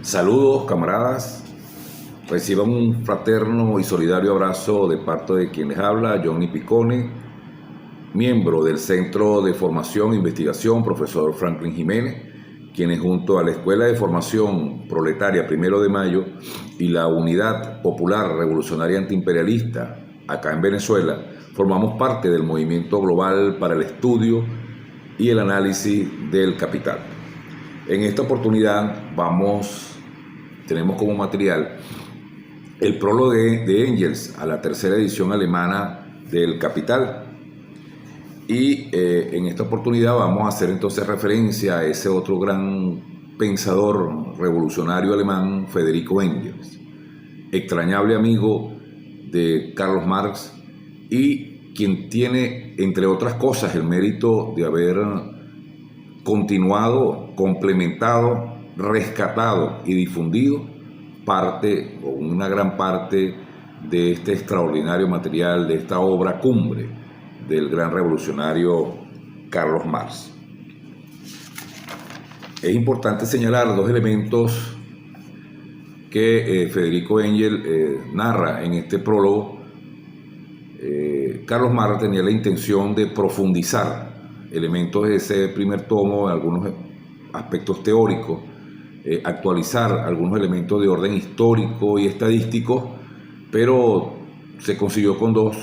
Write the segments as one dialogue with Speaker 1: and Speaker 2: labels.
Speaker 1: Saludos, camaradas. Reciban un fraterno y solidario abrazo de parte de quien les habla, Johnny Picone, miembro del Centro de Formación e Investigación Profesor Franklin Jiménez, quienes junto a la Escuela de Formación Proletaria 1 de Mayo y la Unidad Popular Revolucionaria Antiimperialista, acá en Venezuela, formamos parte del movimiento global para el estudio y el análisis del capital. En esta oportunidad tenemos como material el prólogo de Engels a la tercera edición alemana del Capital. Y en esta oportunidad vamos a hacer entonces referencia a ese otro gran pensador revolucionario alemán, Federico Engels, extrañable amigo de Carlos Marx y quien tiene, entre otras cosas, el mérito de haber continuado, complementado, rescatado y difundido parte o una gran parte de este extraordinario material, de esta obra cumbre del gran revolucionario Carlos Marx. Es importante señalar dos elementos que Federico Engels narra en este prólogo. Carlos Marx tenía la intención de profundizar elementos de ese primer tomo, algunos aspectos teóricos, actualizar algunos elementos de orden histórico y estadístico, pero se consiguió con dos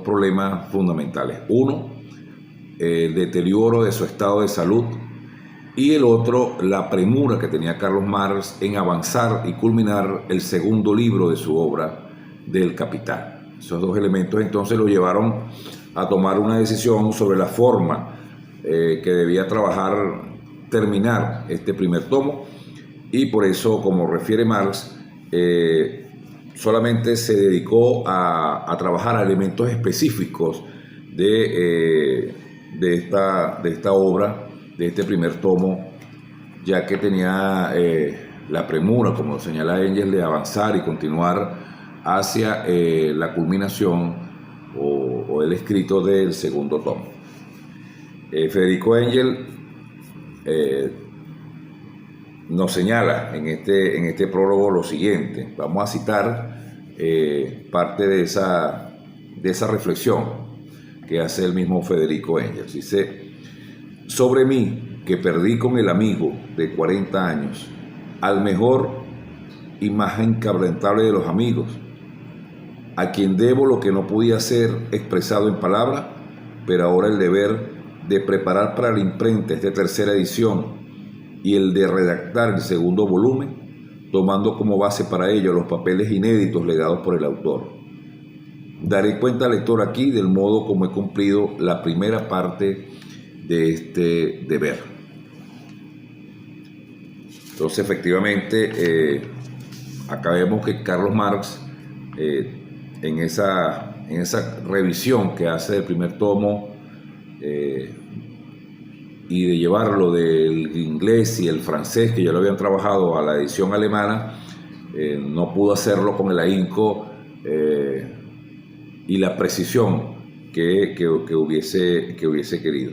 Speaker 1: problemas fundamentales. Uno, el deterioro de su estado de salud, y el otro, la premura que tenía Carlos Marx en avanzar y culminar el segundo libro de su obra, del Capital. Esos dos elementos entonces lo llevaron a tomar una decisión sobre la forma que debía terminar este primer tomo, y por eso, como refiere Marx, solamente se dedicó a trabajar a elementos específicos de esta obra, de este primer tomo, ya que tenía la premura, como señala Engels, de avanzar y continuar hacia la culminación o el escrito del segundo tomo. Federico Engels nos señala en este prólogo lo siguiente. Vamos a citar parte de esa reflexión que hace el mismo Federico Engels. Dice: sobre mí, que perdí con el amigo de 40 años, al mejor y más inquebrantable de los amigos, a quien debo lo que no podía ser expresado en palabras, pero ahora el deber de preparar para la imprenta esta tercera edición y el de redactar el segundo volumen, tomando como base para ello los papeles inéditos legados por el autor. Daré cuenta al lector aquí del modo como he cumplido la primera parte de este deber. Entonces, efectivamente, acá vemos que Carlos Marx, en esa revisión que hace del primer tomo, y de llevarlo del inglés y el francés, que ya lo habían trabajado, a la edición alemana, no pudo hacerlo con el ahínco y la precisión que hubiese querido.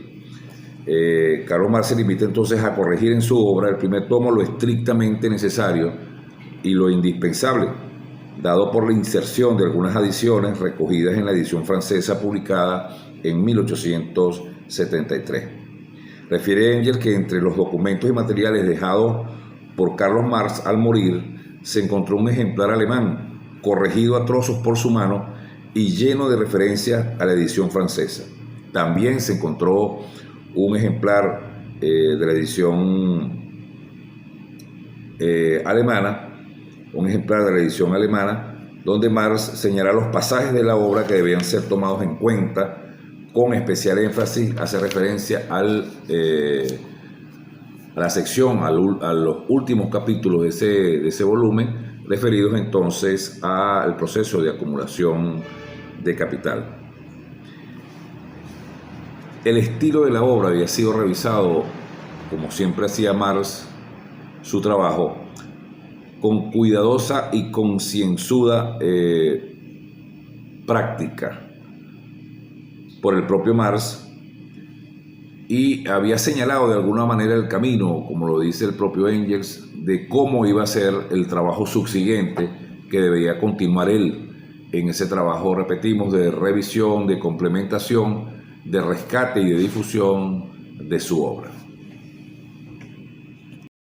Speaker 1: Carlos Marx se limita entonces a corregir en su obra el primer tomo lo estrictamente necesario y lo indispensable, dado por la inserción de algunas adiciones recogidas en la edición francesa publicada en 1873. Refiere Engels que entre los documentos y materiales dejados por Carlos Marx al morir, se encontró un ejemplar alemán, corregido a trozos por su mano y lleno de referencias a la edición francesa. También se encontró un ejemplar de la edición alemana, donde Marx señala los pasajes de la obra que debían ser tomados en cuenta. Con especial énfasis hace referencia a la sección, a los últimos capítulos de ese volumen, referidos entonces al proceso de acumulación de capital. El estilo de la obra había sido revisado, como siempre hacía Marx su trabajo, con cuidadosa y concienzuda práctica por el propio Marx, y había señalado de alguna manera el camino, como lo dice el propio Engels, de cómo iba a ser el trabajo subsiguiente que debería continuar él en ese trabajo, repetimos, de revisión, de complementación, de rescate y de difusión de su obra.